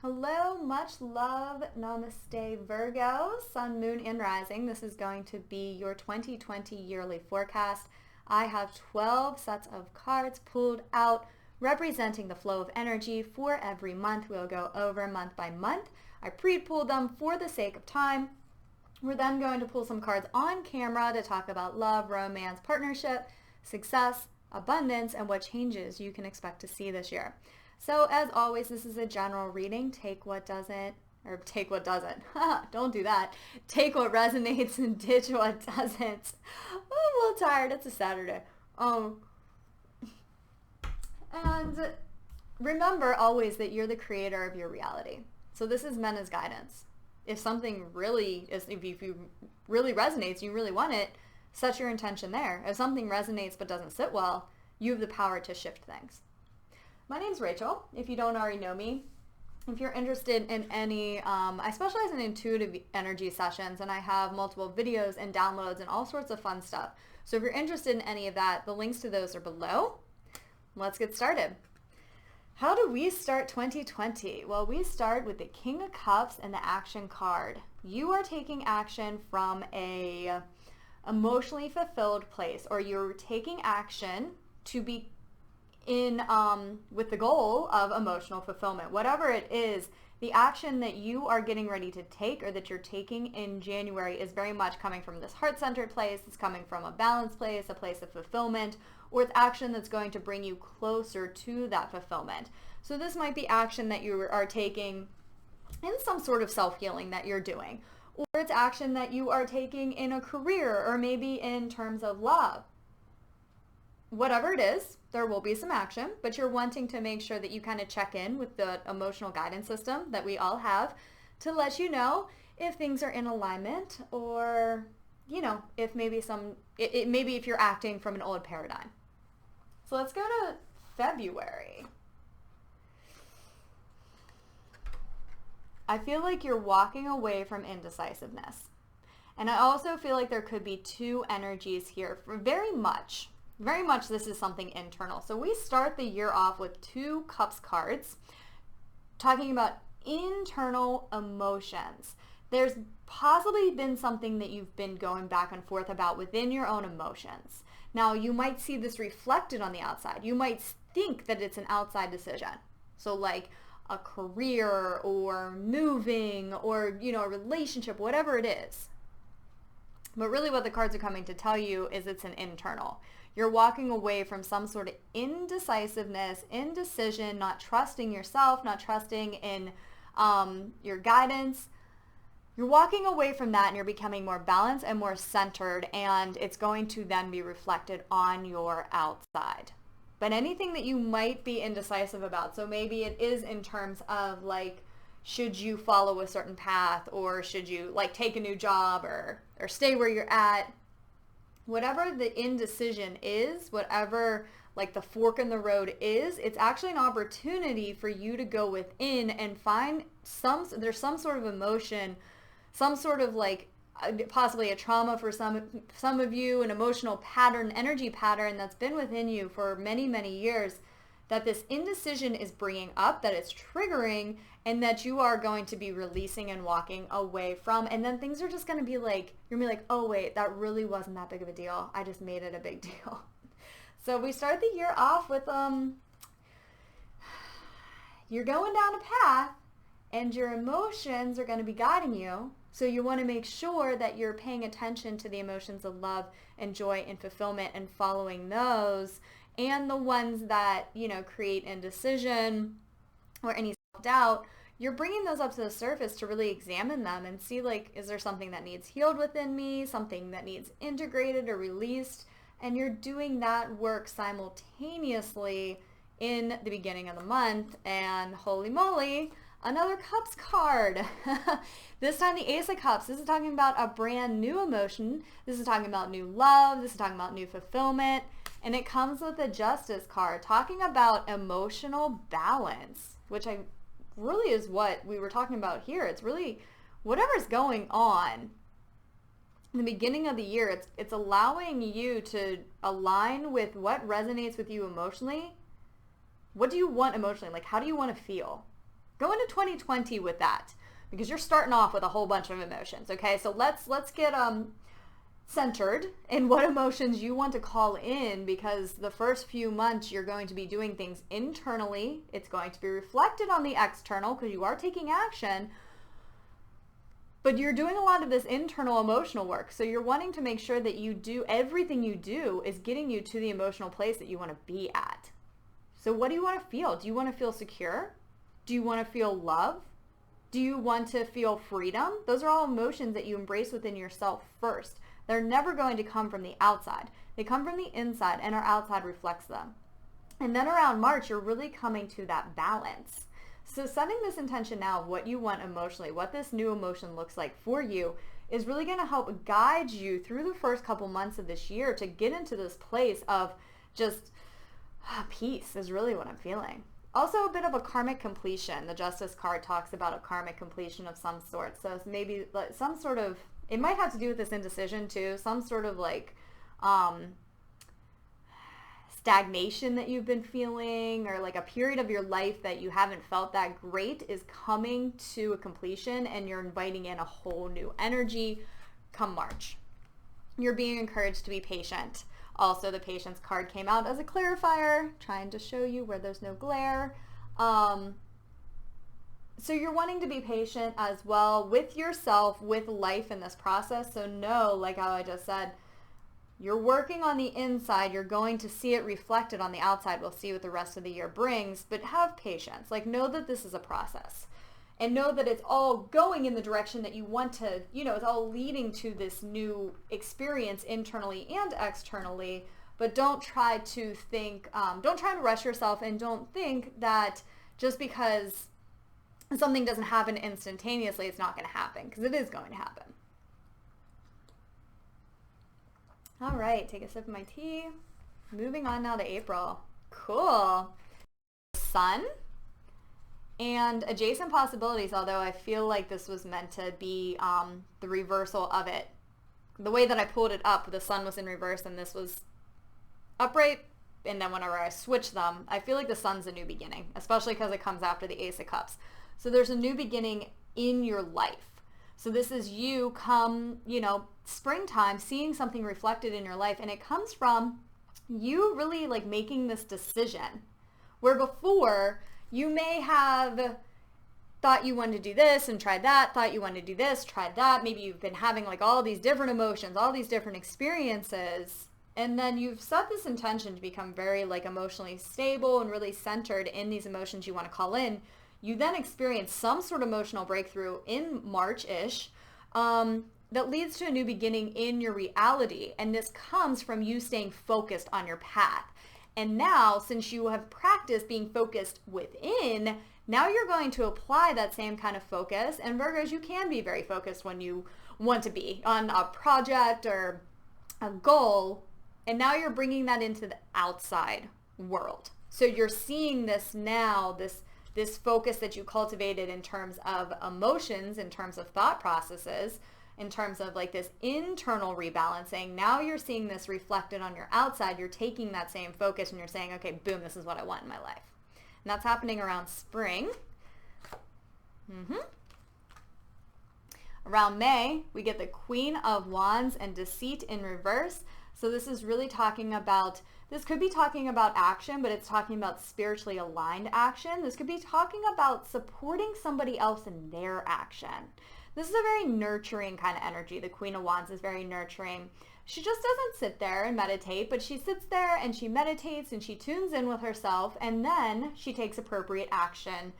Hello, much love, namaste Virgo, sun, moon, and rising. This is going to be your 2020 yearly forecast. I have 12 sets of cards pulled out representing the flow of energy for every month. We'll go over month by month. I pre-pulled them for the sake of time. We're then going to pull some cards on camera to talk about love, romance, partnership, success, abundance, and what changes you can expect to see this year. So as always, this is a general reading. Take what doesn't. Don't do that. Take what resonates and ditch what doesn't. I'm a little tired. It's a Saturday. And remember always that you're the creator of your reality. So this is meant as guidance. If something really is, if you really resonates, you really want it, set your intention there. If something resonates but doesn't sit well, you have the power to shift things. My name's Rachel, if you don't already know me. If you're interested in any, I specialize in intuitive energy sessions, and I have multiple videos and downloads and all sorts of fun stuff. So if you're interested in any of that, the links to those are below. Let's get started. How do we start 2020? Well, we start with the King of Cups and the Action card. You are taking action from a emotionally fulfilled place, or you're taking action to be in with the goal of emotional fulfillment. Whatever it is, the action that you are getting ready to take or that you're taking in January is very much coming from this heart-centered place. It's coming from a balanced place, a place of fulfillment, or it's action that's going to bring you closer to that fulfillment. So this might be action that you are taking in some sort of self-healing that you're doing, or it's action that you are taking in a career, or maybe in terms of love. Whatever it is, there will be some action, but you're wanting to make sure that you kind of check in with the emotional guidance system that we all have to let you know if things are in alignment, or, you know, if maybe maybe if you're acting from an old paradigm. So let's go to February. I feel like you're walking away from indecisiveness. And I also feel like there could be two energies here. Very much this is something internal. So we start the year off with 2 Cups cards talking about internal emotions. There's possibly been something that you've been going back and forth about within your own emotions. Now, you might see this reflected on the outside. You might think that it's an outside decision. So like a career or moving or, you know, a relationship, whatever it is. But really what the cards are coming to tell you is it's an internal. You're walking away from some sort of indecisiveness, indecision, not trusting yourself, not trusting in your guidance. You're walking away from that and you're becoming more balanced and more centered, and it's going to then be reflected on your outside. But anything that you might be indecisive about, so maybe it is in terms of like, should you follow a certain path, or should you like take a new job or stay where you're at? Whatever the indecision is, whatever like the fork in the road is, it's actually an opportunity for you to go within and find there's some sort of emotion, some sort of like possibly a trauma for some of you, an emotional pattern, energy pattern that's been within you for many, many years, that this indecision is bringing up, that it's triggering, and that you are going to be releasing and walking away from. And then things are just going to be like, you're going to be like, oh wait, that really wasn't that big of a deal. I just made it a big deal. So we start the year off with, you're going down a path and your emotions are going to be guiding you. So you want to make sure that you're paying attention to the emotions of love and joy and fulfillment and following those, and the ones that, you know, create indecision or any self-doubt, you're bringing those up to the surface to really examine them and see, like, is there something that needs healed within me, something that needs integrated or released? And you're doing that work simultaneously in the beginning of the month. And holy moly, another Cups card. This time the Ace of Cups. This is talking about a brand new emotion. This is talking about new love. This is talking about new fulfillment. And it comes with a Justice card, talking about emotional balance, which really is what we were talking about here. It's really whatever's going on in the beginning of the year. It's allowing you to align with what resonates with you emotionally. What do you want emotionally? Like, how do you want to feel? Go into 2020 with that, because you're starting off with a whole bunch of emotions. Okay, so let's get centered in what emotions you want to call in, because the first few months you're going to be doing things internally. It's going to be reflected on the external because you are taking action, but you're doing a lot of this internal emotional work. So you're wanting to make sure that you do everything you do is getting you to the emotional place that you want to be at. So what do you want to feel? Do you want to feel secure? Do you want to feel love? Do you want to feel freedom? Those are all emotions that you embrace within yourself first. They're never going to come from the outside. They come from the inside, and our outside reflects them. And then around March, you're really coming to that balance. So setting this intention now of what you want emotionally, what this new emotion looks like for you, is really going to help guide you through the first couple months of this year to get into this place of just peace is really what I'm feeling. Also a bit of a karmic completion. The Justice card talks about a karmic completion of some sort. So maybe some sort of, it might have to do with this indecision too, some sort of like stagnation that you've been feeling, or like a period of your life that you haven't felt that great is coming to a completion, and you're inviting in a whole new energy come March. You're being encouraged to be patient. Also, the patience card came out as a clarifier, trying to show you where there's no glare. So you're wanting to be patient as well with yourself, with life in this process. So know, like how I just said, you're working on the inside. You're going to see it reflected on the outside. We'll see what the rest of the year brings, but have patience. Like, know that this is a process, and know that it's all going in the direction that you want to, it's all leading to this new experience internally and externally. But don't try to think, don't try to rush yourself, and don't think that just because something doesn't happen instantaneously, it's not going to happen, because it is going to happen. All right, take a sip of my tea. Moving on now to April. Cool. Sun and adjacent possibilities, although I feel like this was meant to be the reversal of it. The way that I pulled it up, the sun was in reverse and this was upright, and then whenever I switch them, I feel like the sun's a new beginning, especially because it comes after the Ace of Cups. So there's a new beginning in your life. So this is you come, springtime, seeing something reflected in your life, and it comes from you really like making this decision, where before you may have thought you wanted to do this and tried that, thought you wanted to do this, tried that. Maybe you've been having like all these different emotions, all these different experiences, and then you've set this intention to become very like emotionally stable and really centered in these emotions you want to call in. You then experience some sort of emotional breakthrough in March-ish that leads to a new beginning in your reality. And this comes from you staying focused on your path. And now, since you have practiced being focused within, now you're going to apply that same kind of focus. And Virgos, you can be very focused when you want to be on a project or a goal. And now you're bringing that into the outside world. So you're seeing this now, this focus that you cultivated in terms of emotions, in terms of thought processes, in terms of like this internal rebalancing. Now you're seeing this reflected on your outside. You're taking that same focus and you're saying, okay, boom, this is what I want in my life. And that's happening around spring. Around May, we get the Queen of Wands and Deceit in reverse. So this is really talking about, this could be talking about action, but it's talking about spiritually aligned action. This could be talking about supporting somebody else in their action. This is a very nurturing kind of energy. The Queen of Wands is very nurturing. She just doesn't sit there and meditate, but she sits there and she meditates and she tunes in with herself, and then she takes appropriate action.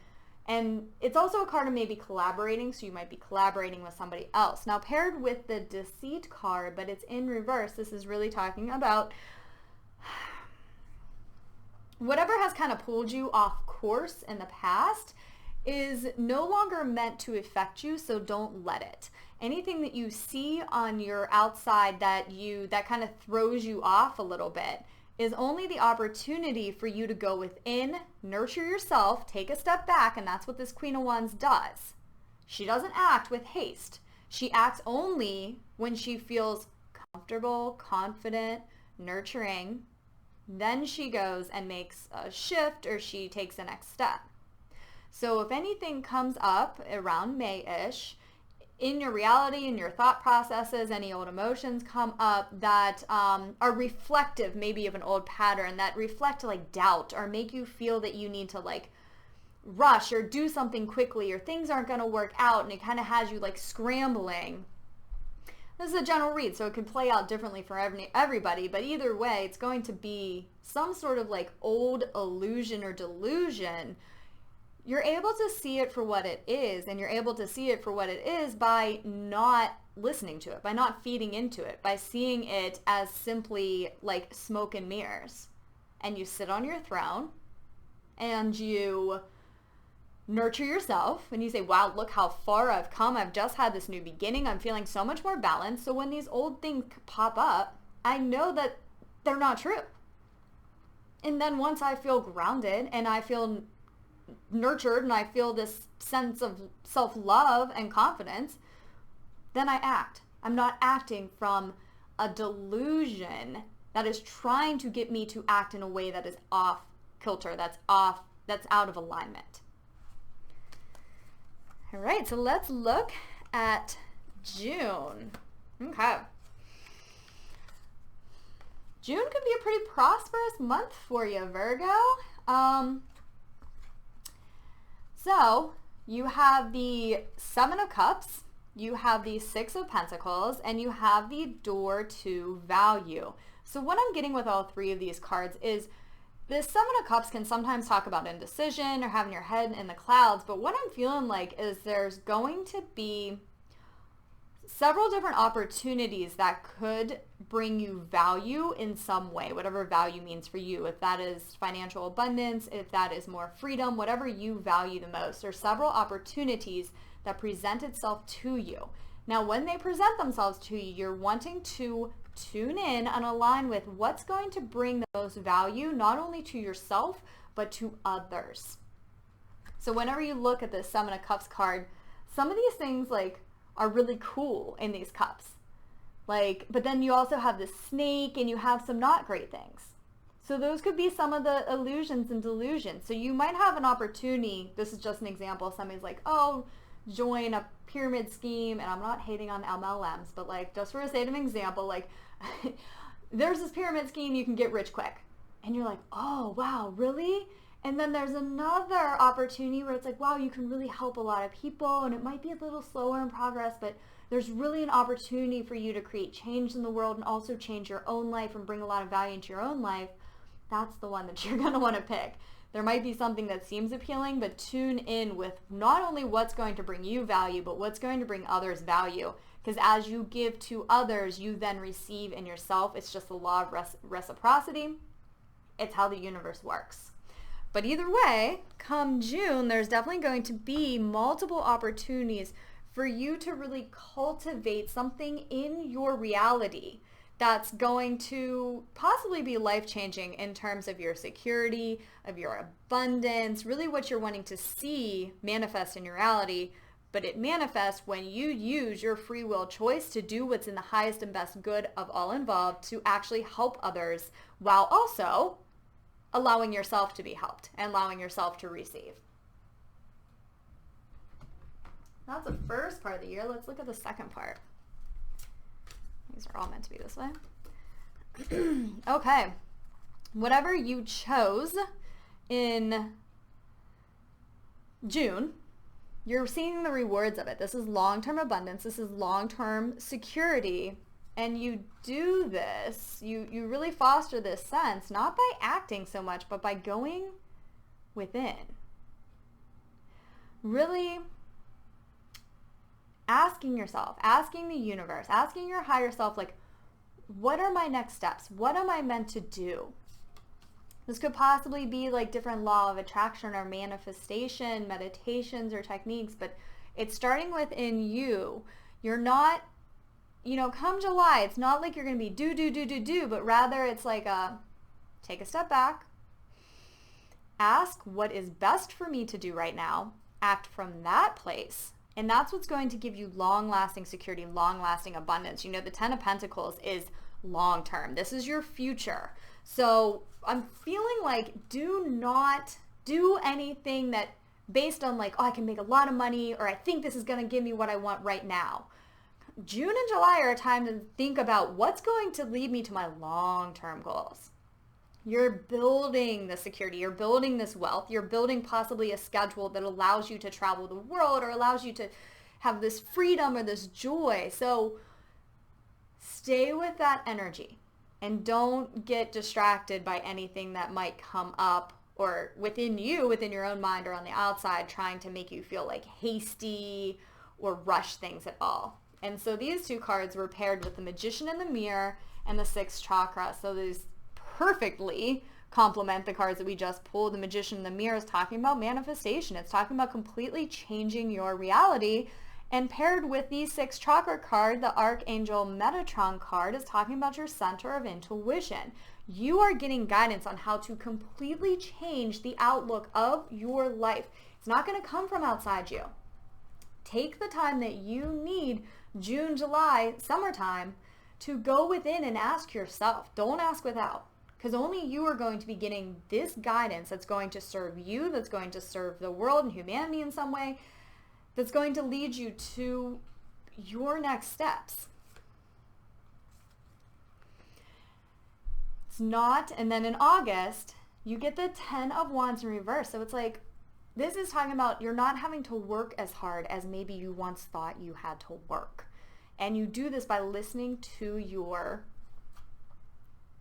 And it's also a card of maybe collaborating, so you might be collaborating with somebody else. Now, paired with the Deceit card, but it's in reverse, this is really talking about whatever has kind of pulled you off course in the past is no longer meant to affect you, so don't let it. Anything that you see on your outside that kind of throws you off a little bit is only the opportunity for you to go within, nurture yourself, take a step back, and that's what this Queen of Wands does. She doesn't act with haste. She acts only when she feels comfortable, confident, nurturing. Then she goes and makes a shift, or she takes the next step. So if anything comes up around May-ish, in your reality, in your thought processes, any old emotions come up that are reflective maybe of an old pattern, that reflect like doubt or make you feel that you need to like rush or do something quickly or things aren't going to work out, and it kind of has you like scrambling. This is a general read, so it could play out differently for everybody, but either way, it's going to be some sort of like old illusion or delusion. You're able to see it for what it is, and you're able to see it for what it is by not listening to it, by not feeding into it, by seeing it as simply like smoke and mirrors. And you sit on your throne and you nurture yourself and you say, wow, look how far I've come. I've just had this new beginning. I'm feeling so much more balanced. So when these old things pop up, I know that they're not true. And then once I feel grounded and I feel nurtured and I feel this sense of self-love and confidence, then I act. I'm not acting from a delusion that is trying to get me to act in a way that is off kilter, that's out of alignment. All right, so let's look at June. Okay. June could be a pretty prosperous month for you, Virgo. So you have the Seven of Cups, you have the Six of Pentacles, and you have the Door to Value. So what I'm getting with all three of these cards is the Seven of Cups can sometimes talk about indecision or having your head in the clouds, but what I'm feeling like is there's going to be several different opportunities that could bring you value in some way, whatever value means for you. If that is financial abundance, if that is more freedom, whatever you value the most, there's several opportunities that present itself to you. Now, when they present themselves to you, you're wanting to tune in and align with what's going to bring the most value, not only to yourself, but to others. So whenever you look at this Seven of Cups card, some of these things like are really cool in these cups. Like, but then you also have the snake and you have some not great things. So those could be some of the illusions and delusions. So you might have an opportunity, this is just an example, somebody's like, oh, join a pyramid scheme, and I'm not hating on MLMs, but like just for the sake of an example, like there's this pyramid scheme, you can get rich quick. And you're like, oh, wow, really? And then there's another opportunity where it's like, wow, you can really help a lot of people, and it might be a little slower in progress, but there's really an opportunity for you to create change in the world and also change your own life and bring a lot of value into your own life. That's the one that you're going to want to pick. There might be something that seems appealing, but tune in with not only what's going to bring you value, but what's going to bring others value. Because as you give to others, you then receive in yourself. It's just the law of reciprocity. It's how the universe works. But either way, come June, there's definitely going to be multiple opportunities for you to really cultivate something in your reality that's going to possibly be life-changing in terms of your security, of your abundance, really what you're wanting to see manifest in your reality. But it manifests when you use your free will choice to do what's in the highest and best good of all involved, to actually help others while also allowing yourself to be helped and allowing yourself to receive. That's the first part of the year. Let's look at the second part. These are all meant to be this way. Okay. Whatever you chose in June, you're seeing the rewards of it. This is long-term abundance. This is long-term security. And you do this, you really foster this sense, not by acting so much, but by going within. Really asking yourself, asking the universe, asking your higher self, like, what are my next steps? What am I meant to do? This could possibly be like different law of attraction or manifestation, meditations or techniques, but it's starting within you. You're not, come July, it's not like you're going to be do, but rather it's like take a step back, ask what is best for me to do right now, act from that place. And that's what's going to give you long-lasting security, long-lasting abundance. The Ten of Pentacles is long-term. This is your future. So I'm feeling like do not do anything that based on like, oh, I can make a lot of money, or I think this is going to give me what I want right now. June and July are a time to think about what's going to lead me to my long-term goals. You're building the security, you're building this wealth, you're building possibly a schedule that allows you to travel the world or allows you to have this freedom or this joy. So stay with that energy and don't get distracted by anything that might come up or within you, within your own mind or on the outside, trying to make you feel like hasty or rush things at all. And so these two cards were paired with the Magician in the Mirror and the Sixth Chakra. So these perfectly complement the cards that we just pulled. The Magician in the Mirror is talking about manifestation. It's talking about completely changing your reality. And paired with the Sixth Chakra card, the Archangel Metatron card is talking about your center of intuition. You are getting guidance on how to completely change the outlook of your life. It's not going to come from outside you. Take the time that you need, June, July, summertime, to go within and ask yourself. Don't ask without, because only you are going to be getting this guidance that's going to serve you, that's going to serve the world and humanity in some way, that's going to lead you to your next steps. It's not, and then in August, you get the 10 of Wands in reverse. So it's like, this is talking about you're not having to work as hard as maybe you once thought you had to work. And you do this by listening to your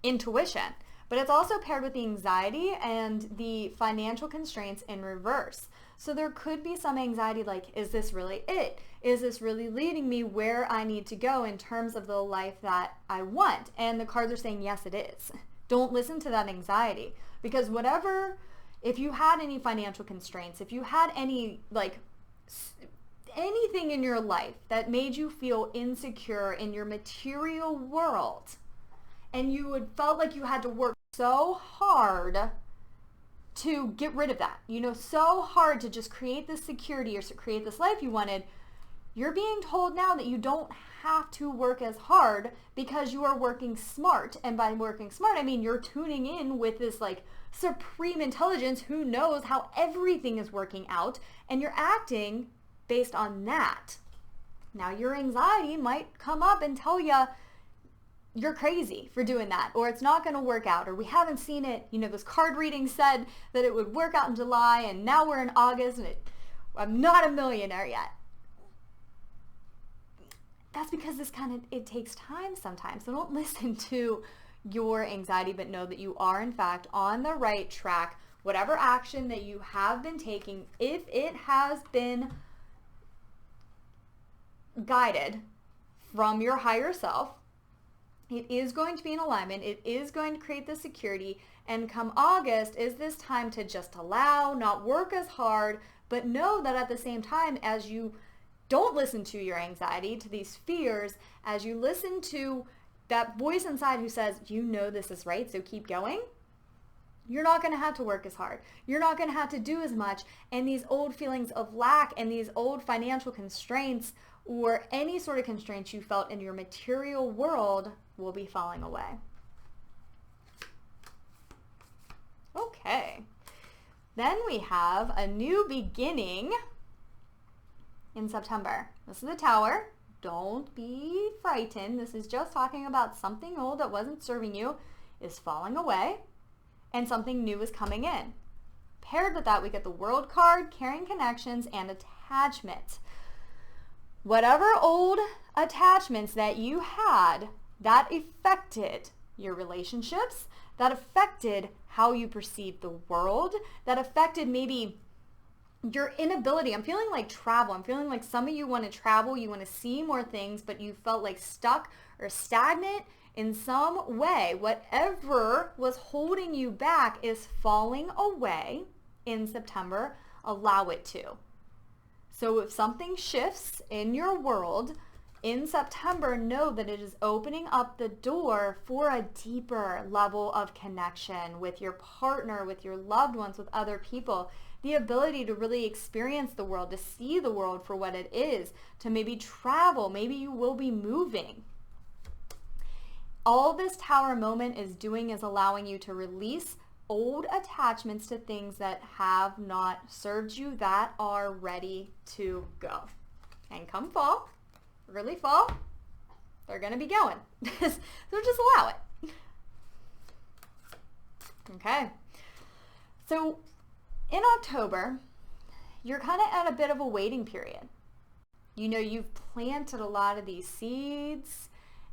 intuition. But it's also paired with the anxiety and the financial constraints in reverse. So there could be some anxiety like, is this really it? Is this really leading me where I need to go in terms of the life that I want? And the cards are saying, yes, it is. Don't listen to that anxiety, because whatever, if you had any financial constraints, if you had any, like, anything in your life that made you feel insecure in your material world, and you had felt like you had to work so hard to get rid of that, so hard to just create this security or to create this life you wanted, you're being told now that you don't have to work as hard because you are working smart. And by working smart, I mean you're tuning in with this like supreme intelligence who knows how everything is working out, and you're acting based on that. Now your anxiety might come up and tell you you're crazy for doing that, or it's not going to work out, or we haven't seen it. This card reading said that it would work out in July, and now we're in August, and I'm not a millionaire yet. That's because it takes time sometimes. So don't listen to your anxiety, but know that you are in fact on the right track. Whatever action that you have been taking, if it has been guided from your higher self, it is going to be in alignment. It is going to create the security. And come August is this time to just allow, not work as hard, but know that at the same time, as you don't listen to your anxiety, to these fears, as you listen to that voice inside who says, this is right, so keep going, you're not going to have to work as hard. You're not going to have to do as much. And these old feelings of lack and these old financial constraints or any sort of constraints you felt in your material world will be falling away. Okay. Then we have a new beginning in September. This is the Tower. Don't be frightened. This is just talking about something old that wasn't serving you is falling away and something new is coming in. Paired with that, we get the World card, carrying connections, and attachment. Whatever old attachments that you had that affected your relationships, that affected how you perceive the world, that affected maybe your inability. I'm feeling like travel. I'm feeling like some of you want to travel, you want to see more things, but you felt like stuck or stagnant in some way. Whatever was holding you back is falling away in September. Allow it to. So if something shifts in your world in September, know that it is opening up the door for a deeper level of connection with your partner, with your loved ones, with other people. The ability to really experience the world, to see the world for what it is, to maybe travel. Maybe you will be moving. All this Tower moment is doing is allowing you to release old attachments to things that have not served you that are ready to go. And come fall, early fall, they're going to be going. So just allow it. Okay. So in October, you're kind of at a bit of a waiting period. You know, you've planted a lot of these seeds,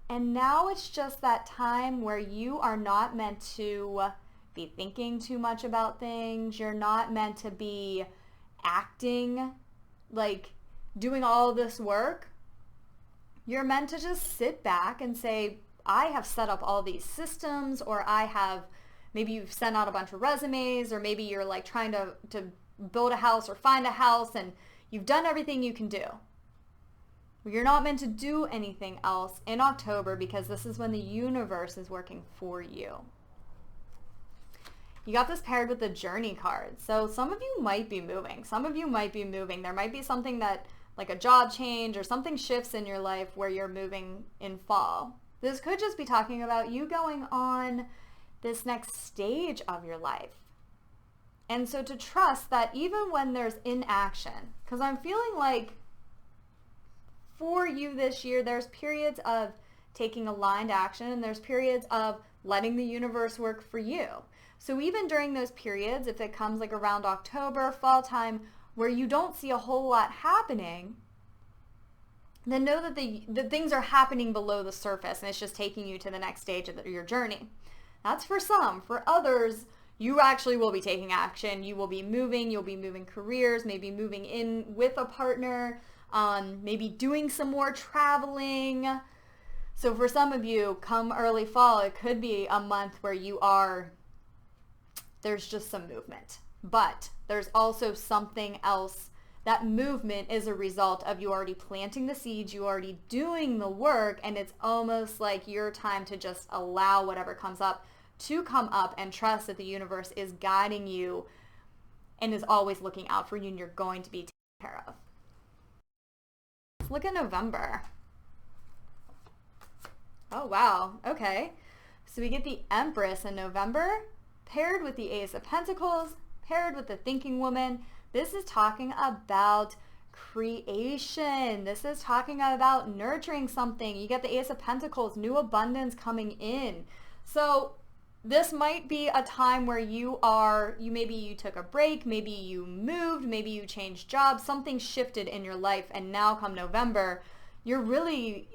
and now it's just that time where you are not meant to be thinking too much about things. You're not meant to be acting, like doing all this work. You're meant to just sit back and say, I have set up all these systems, or maybe you've sent out a bunch of resumes, or maybe you're like trying to build a house or find a house, and you've done everything you can do. You're not meant to do anything else in October, because this is when the universe is working for you. You got this paired with the Journey card. So some of you might be moving. There might be something that, like a job change or something shifts in your life where you're moving in fall. This could just be talking about you going on this next stage of your life. And so to trust that even when there's inaction, because I'm feeling like for you this year, there's periods of taking aligned action and there's periods of letting the universe work for you. So even during those periods, if it comes like around October, fall time, where you don't see a whole lot happening, then know that the things are happening below the surface and it's just taking you to the next stage of your journey. That's for some. For others, you actually will be taking action. You will be moving. You'll be moving careers, maybe moving in with a partner, maybe doing some more traveling. So for some of you, come early fall, it could be a month where there's just some movement. But there's also something else. That movement is a result of you already planting the seeds, you already doing the work, and it's almost like your time to just allow whatever comes up to come up and trust that the universe is guiding you and is always looking out for you, and you're going to be taken care of. Let's look at November. Oh, wow. Okay. So we get the Empress in November, paired with the Ace of Pentacles, paired with the Thinking Woman. This is talking about creation. This is talking about nurturing something. You get the Ace of Pentacles, new abundance coming in. So this might be a time where maybe you took a break, maybe you moved, maybe you changed jobs, something shifted in your life, and now come November, you're really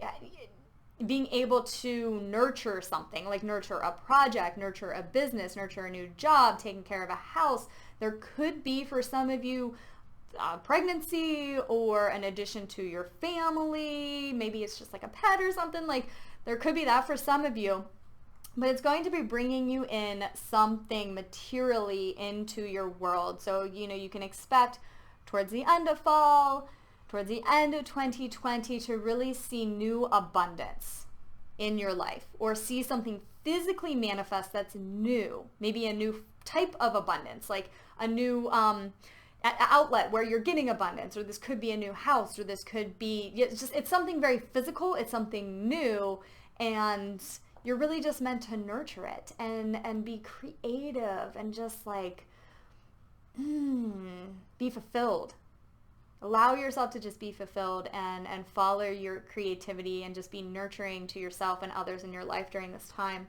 being able to nurture something, like nurture a project, nurture a business, nurture a new job, taking care of a house. There could be, for some of you, pregnancy or an addition to your family. Maybe it's just like a pet or something. Like there could be that for some of you. But it's going to be bringing you in something materially into your world. So, you can expect towards the end of fall, towards the end of 2020, to really see new abundance in your life, or see something physically manifest that's new. Maybe a new type of abundance, like a new outlet where you're getting abundance, or this could be a new house, or this could be, it's something very physical, it's something new, and you're really just meant to nurture it and be creative and just like be fulfilled. Allow yourself to just be fulfilled and follow your creativity and just be nurturing to yourself and others in your life during this time.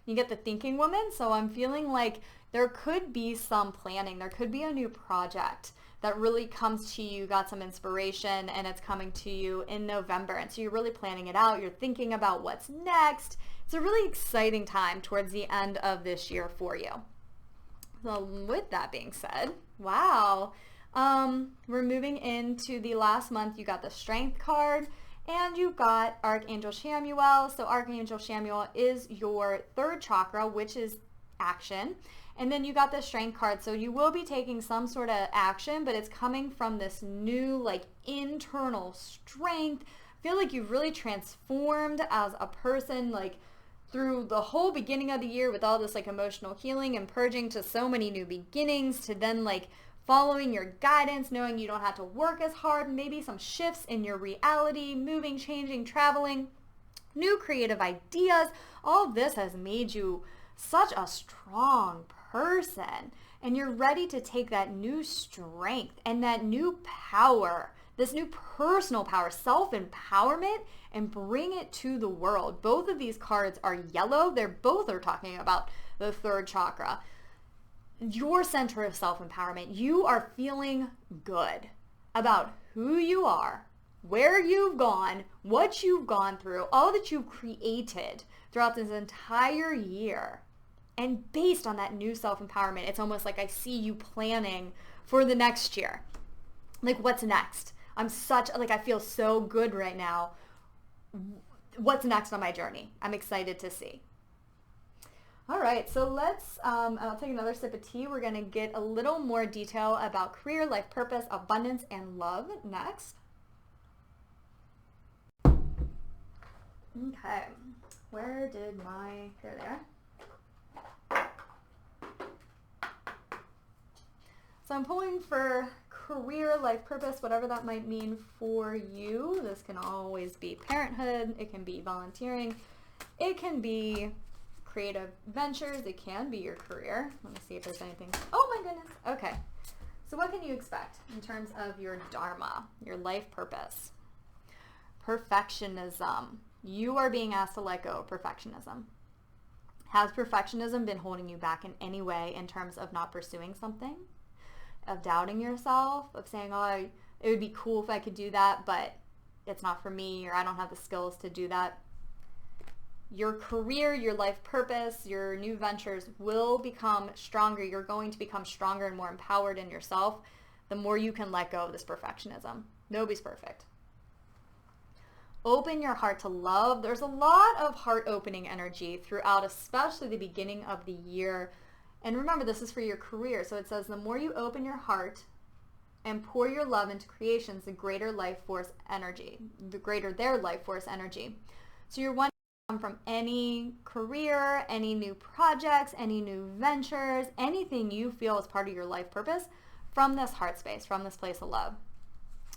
You get the Thinking Woman, so I'm feeling like there could be some planning. There could be a new project that really comes to you, got some inspiration, and it's coming to you in November. And so you're really planning it out. You're thinking about what's next. It's a really exciting time towards the end of this year for you. So with that being said, wow. We're moving into the last month. You got the Strength card and you got Archangel Chamuel. So Archangel Chamuel is your third chakra, which is action. And then you got the Strength card. So you will be taking some sort of action, but it's coming from this new like internal strength. I feel like you've really transformed as a person, like through the whole beginning of the year with all this like emotional healing and purging to so many new beginnings, to then like following your guidance, knowing you don't have to work as hard, maybe some shifts in your reality, moving, changing, traveling, new creative ideas. All of this has made you such a strong person, and you're ready to take that new strength and that new power, this new personal power, self-empowerment, and bring it to the world. Both of these cards are yellow. They're both are talking about the third chakra. Your center of self-empowerment. You are feeling good about who you are, where you've gone, what you've gone through, all that you've created throughout this entire year. And based on that new self-empowerment, it's almost like I see you planning for the next year. Like, what's next? I feel so good right now. What's next on my journey? I'm excited to see. All right, so I'll take another sip of tea. We're gonna get a little more detail about career, life purpose, abundance, and love next. Okay, there they are. So I'm pulling for career, life purpose, whatever that might mean for you. This can always be parenthood. It can be volunteering. It can be creative ventures. It can be your career. Let me see if there's anything. Oh my goodness. Okay. So what can you expect in terms of your dharma, your life purpose? Perfectionism. You are being asked to let go of perfectionism. Has perfectionism been holding you back in any way in terms of not pursuing something? Of doubting yourself, of saying, oh, it would be cool if I could do that, but it's not for me, or I don't have the skills to do that. Your career, your life purpose, your new ventures will become stronger. You're going to become stronger and more empowered in yourself the more you can let go of this perfectionism. Nobody's perfect. Open your heart to love. There's a lot of heart opening energy throughout, especially the beginning of the year. And remember, this is for your career. So it says the more you open your heart and pour your love into creations, the greater life force energy, the greater their life force energy. So you're wanting to come from any career, any new projects, any new ventures, anything you feel is part of your life purpose from this heart space, from this place of love.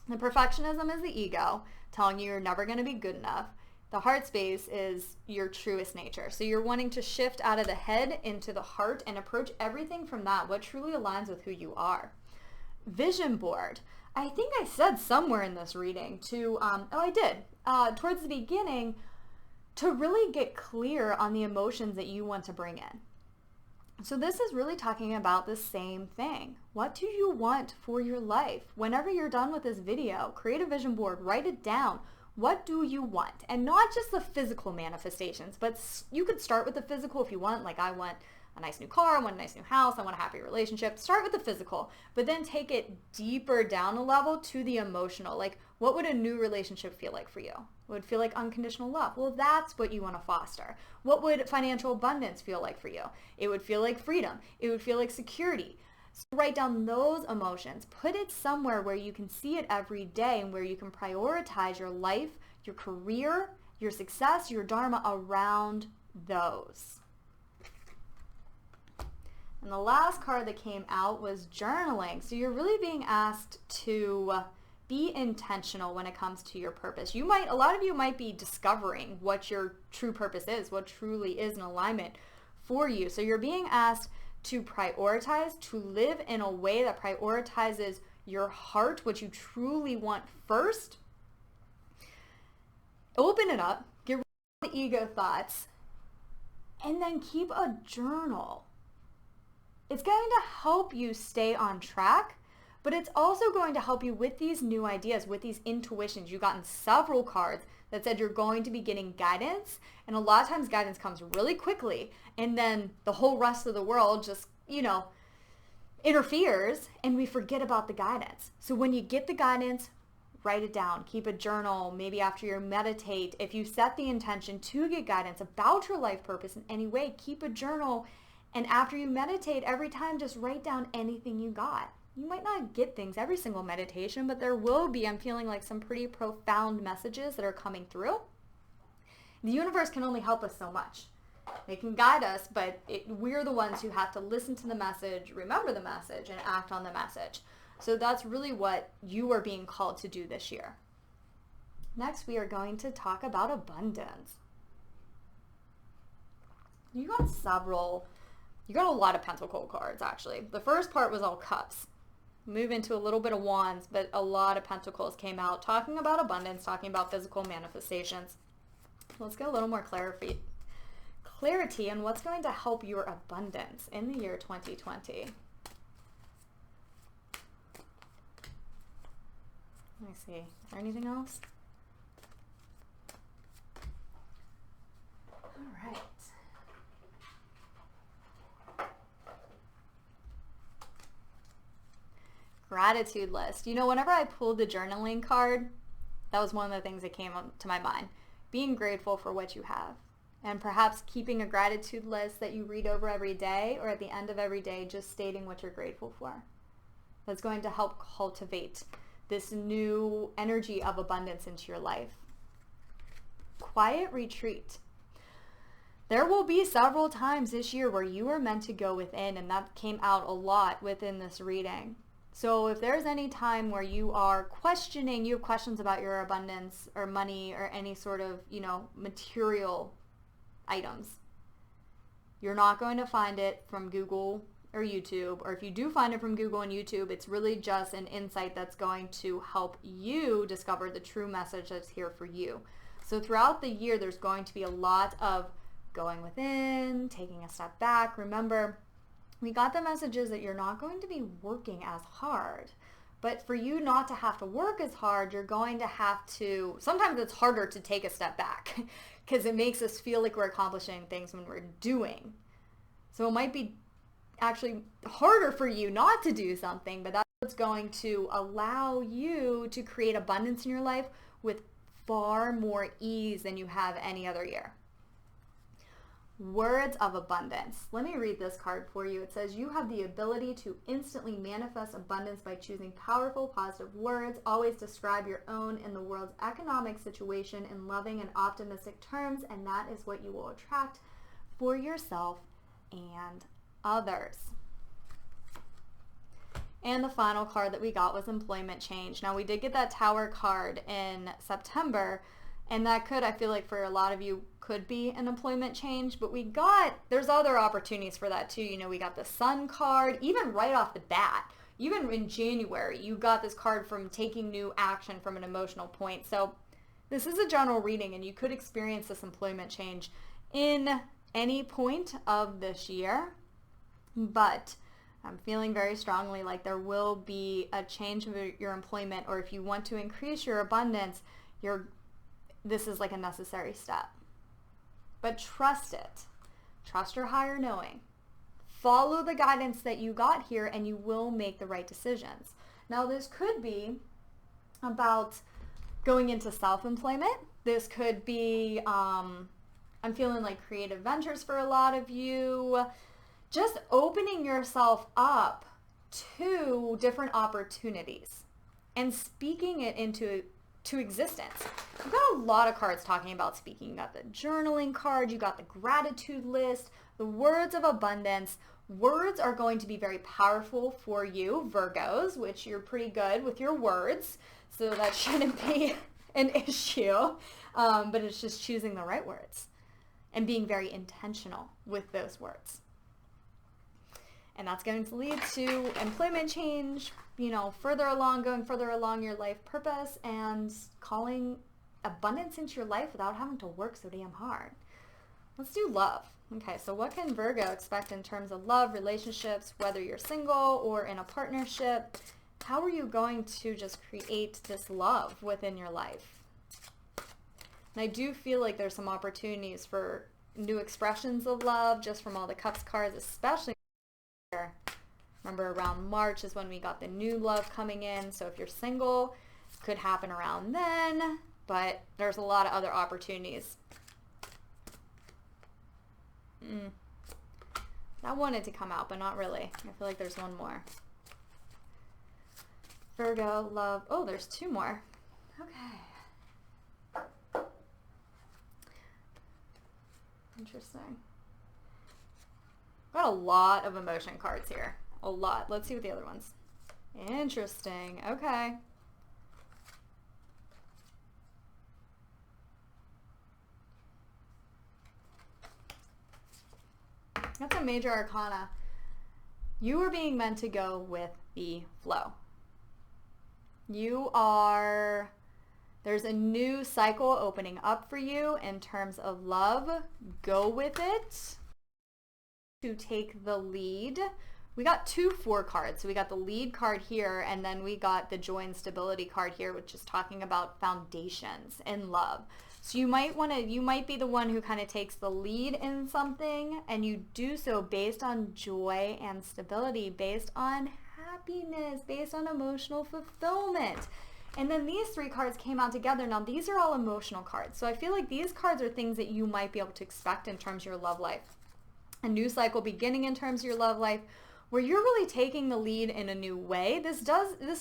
The perfectionism is the ego telling you you're never going to be good enough. The heart space is your truest nature. So you're wanting to shift out of the head into the heart and approach everything from that, what truly aligns with who you are. Vision board. I think I said somewhere in this reading to, I did, towards the beginning, to really get clear on the emotions that you want to bring in. So this is really talking about the same thing. What do you want for your life? Whenever you're done with this video, create a vision board, write it down. What do you want? And not just the physical manifestations, but you could start with the physical if you want. Like, I want a nice new car, I want a nice new house, I want a happy relationship. Start with the physical, but then take it deeper down a level to the emotional. Like, what would a new relationship feel like for you? It would feel like unconditional love. Well, that's what you want to foster. What would financial abundance feel like for you? It would feel like freedom. It would feel like security. So write down those emotions. Put it somewhere where you can see it every day and where you can prioritize your life, your career, your success, your dharma around those. And the last card that came out was journaling. So you're really being asked to be intentional when it comes to your purpose. A lot of you might be discovering what your true purpose is, what truly is an alignment for you. So you're being asked to prioritize, to live in a way that prioritizes your heart, what you truly want first. Open it up, get rid of the ego thoughts, and then keep a journal. It's going to help you stay on track, but it's also going to help you with these new ideas, with these intuitions. You've gotten several cards that said you're going to be getting guidance, and a lot of times guidance comes really quickly, and then the whole rest of the world just, interferes, and we forget about the guidance. So when you get the guidance, write it down, keep a journal. Maybe after you meditate, if you set the intention to get guidance about your life purpose in any way, keep a journal. And after you meditate, every time just write down anything you got. You might not get things every single meditation, but there will be, I'm feeling like, some pretty profound messages that are coming through. The universe can only help us so much. It can guide us, but we're the ones who have to listen to the message, remember the message, and act on the message. So that's really what you are being called to do this year. Next, we are going to talk about abundance. You got several, you got a lot of pentacle cards, actually. The first part was all cups. Move into a little bit of wands, but a lot of pentacles came out, talking about abundance, talking about physical manifestations. Let's get a little more clarity on what's going to help your abundance in the year 2020. Let me see. Is there anything else? All right. Gratitude list. You know, whenever I pulled the journaling card, that was one of the things that came up to my mind. Being grateful for what you have. And perhaps keeping a gratitude list that you read over every day, or at the end of every day, just stating what you're grateful for. That's going to help cultivate this new energy of abundance into your life. Quiet retreat. There will be several times this year where you are meant to go within, and that came out a lot within this reading. So if there's any time where you are questioning, you have questions about your abundance or money or any sort of, material items, you're not going to find it from Google or YouTube. Or if you do find it from Google and YouTube, it's really just an insight that's going to help you discover the true message that's here for you. So throughout the year, there's going to be a lot of going within, taking a step back. Remember, we got the messages that you're not going to be working as hard. But for you not to have to work as hard, you're going to have to, sometimes it's harder to take a step back because it makes us feel like we're accomplishing things when we're doing. So it might be actually harder for you not to do something, but that's what's going to allow you to create abundance in your life with far more ease than you have any other year. Words of abundance. Let me read this card for you. It says, you have the ability to instantly manifest abundance by choosing powerful, positive words. Always describe your own and the world's economic situation in loving and optimistic terms, and that is what you will attract for yourself and others. And the final card that we got was employment change. Now, we did get that Tower card in September, and that could, I feel like for a lot of you, could be an employment change, but there's other opportunities for that too. We got the Sun card, even right off the bat, even in January, you got this card from taking new action from an emotional point. So this is a general reading, and you could experience this employment change in any point of this year, but I'm feeling very strongly like there will be a change of your employment, or if you want to increase your abundance, this is like a necessary step. But trust it. Trust your higher knowing. Follow the guidance that you got here, and you will make the right decisions. Now, this could be about going into self-employment. This could be, I'm feeling like creative ventures for a lot of you. Just opening yourself up to different opportunities and speaking it into existence. You've got a lot of cards talking about speaking. You got the journaling card, you got the gratitude list, the words of abundance. Words are going to be very powerful for you, Virgos, which you're pretty good with your words, so that shouldn't be an issue. But it's just choosing the right words and being very intentional with those words. And that's going to lead to employment change, going further along your life purpose, and calling abundance into your life without having to work so damn hard. Let's do love. Okay, so what can Virgo expect in terms of love, relationships, whether you're single or in a partnership? How are you going to just create this love within your life? And I do feel like there's some opportunities for new expressions of love just from all the Cups cards, especially here. Remember, around March is when we got the new love coming in. So if you're single, it could happen around then, but there's a lot of other opportunities. I wanted to come out, but not really. I feel like there's one more. Virgo, love. Oh, there's two more. Okay. Interesting. Got a lot of emotion cards here. A lot. Let's see what the other ones. Interesting. Okay. That's a major arcana. You are being meant to go with the flow. There's a new cycle opening up for you in terms of love. Go with it. To take the lead. We got 2 4 cards. So we got the lead card here, and then we got the joy and stability card here, which is talking about foundations and love. So you might be the one who kind of takes the lead in something, and you do so based on joy and stability, based on happiness, based on emotional fulfillment. And then these 3 cards came out together. Now these are all emotional cards. So I feel like these cards are things that you might be able to expect in terms of your love life. A new cycle beginning in terms of your love life, where you're really taking the lead in a new way. This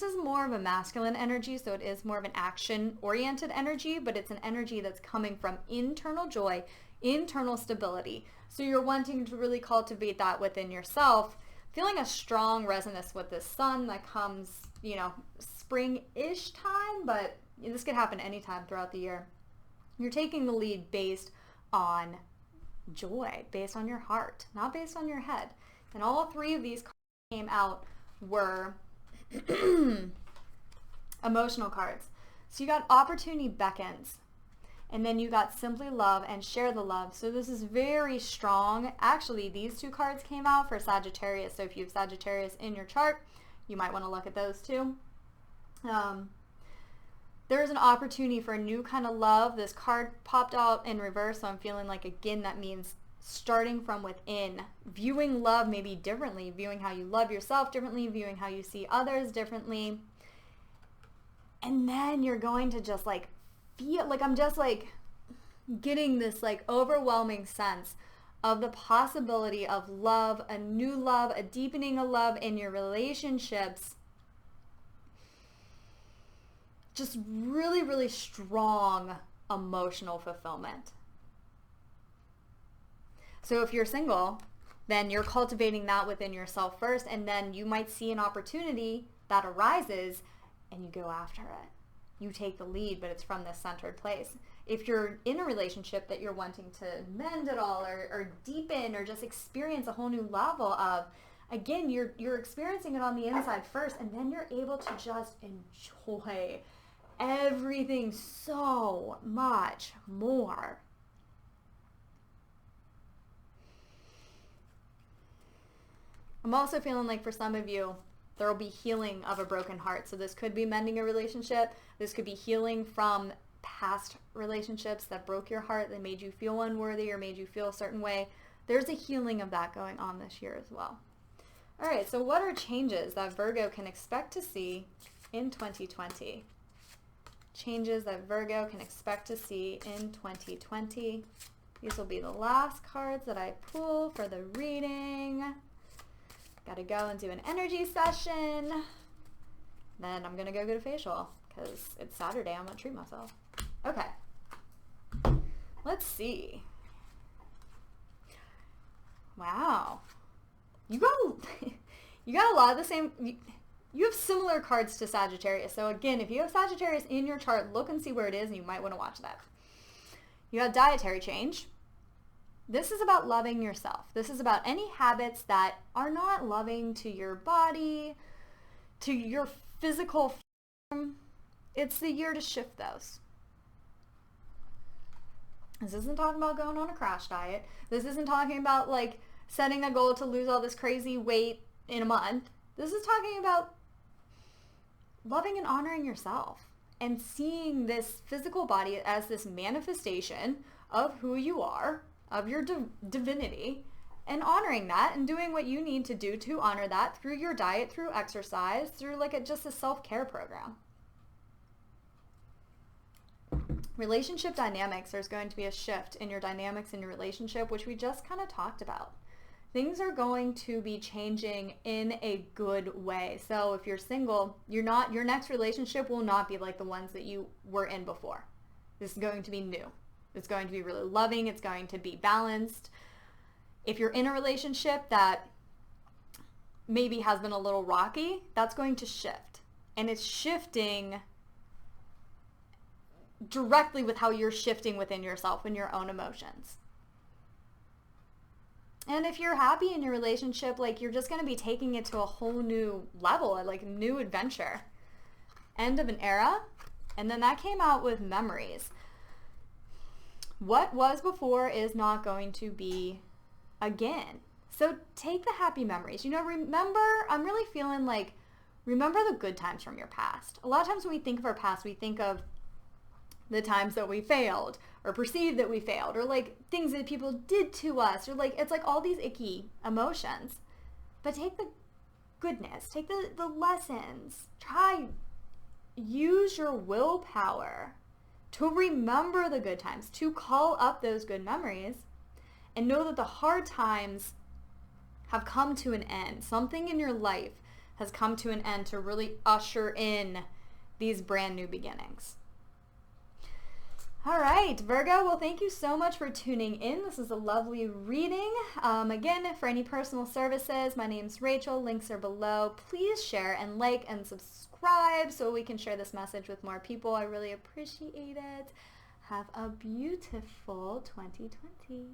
is more of a masculine energy, so it is more of an action-oriented energy, but it's an energy that's coming from internal joy, internal stability. So you're wanting to really cultivate that within yourself, feeling a strong resonance with this sun that comes, spring-ish time, but this could happen anytime throughout the year. You're taking the lead based on joy, based on your heart, not based on your head. And all 3 of these cards came out were emotional cards. So you got opportunity beckons, and then you got simply love and share the love. So this is very strong. Actually, these 2 cards came out for Sagittarius. So if you have Sagittarius in your chart, you might want to look at those too. There's an opportunity for a new kind of love. This card popped out in reverse, so I'm feeling like, again, that means starting from within, viewing love maybe differently, viewing how you love yourself differently, viewing how you see others differently. And then you're going to just feel like, I'm just getting this overwhelming sense of the possibility of love, a new love, a deepening of love in your relationships. Just really, really strong emotional fulfillment. So if you're single, then you're cultivating that within yourself first, and then you might see an opportunity that arises and you go after it. You take the lead, but it's from this centered place. If you're in a relationship that you're wanting to mend at all or deepen or just experience a whole new level of, again, you're experiencing it on the inside first, and then you're able to just enjoy everything so much more. I'm also feeling like for some of you, there will be healing of a broken heart. So this could be mending a relationship. This could be healing from past relationships that broke your heart, that made you feel unworthy or made you feel a certain way. There's a healing of that going on this year as well. All right, so what are changes that Virgo can expect to see in 2020? Changes that Virgo can expect to see in 2020. These will be the last cards that I pull for the reading. Got to go and do an energy session. Then I'm going to go get a facial because it's Saturday. I'm going to treat myself. Okay. Let's see. Wow. You got a lot of the same. You have similar cards to Sagittarius. So again, if you have Sagittarius in your chart, look and see where it is, and you might want to watch that. You have dietary change. This is about loving yourself. This is about any habits that are not loving to your body, to your physical form. It's the year to shift those. This isn't talking about going on a crash diet. This isn't talking about setting a goal to lose all this crazy weight in a month. This is talking about loving and honoring yourself and seeing this physical body as this manifestation of who you are, of your divinity, and honoring that and doing what you need to do to honor that through your diet, through exercise, through just a self-care program. Relationship dynamics, there's going to be a shift in your dynamics in your relationship, which we just kind of talked about. Things are going to be changing in a good way. So if you're single, your next relationship will not be like the ones that you were in before. This is going to be new. It's going to be really loving. It's going to be balanced. If you're in a relationship that maybe has been a little rocky, that's going to shift. And it's shifting directly with how you're shifting within yourself and your own emotions. And if you're happy in your relationship, like you're just going to be taking it to a whole new level, like a new adventure. End of an era. And then that came out with memories. What was before is not going to be again. So take the happy memories. Remember, I'm really feeling like, remember the good times from your past. A lot of times when we think of our past, we think of the times that we failed or perceived that we failed or like things that people did to us or like, it's like all these icky emotions. But take the goodness, take the lessons, use your willpower to remember the good times, to call up those good memories and know that the hard times have come to an end. Something in your life has come to an end to really usher in these brand new beginnings. All right, Virgo, well, thank you so much for tuning in. This is a lovely reading. Again, for any personal services, my name's Rachel. Links are below. Please share and like and subscribe so we can share this message with more people. I really appreciate it. Have a beautiful 2020.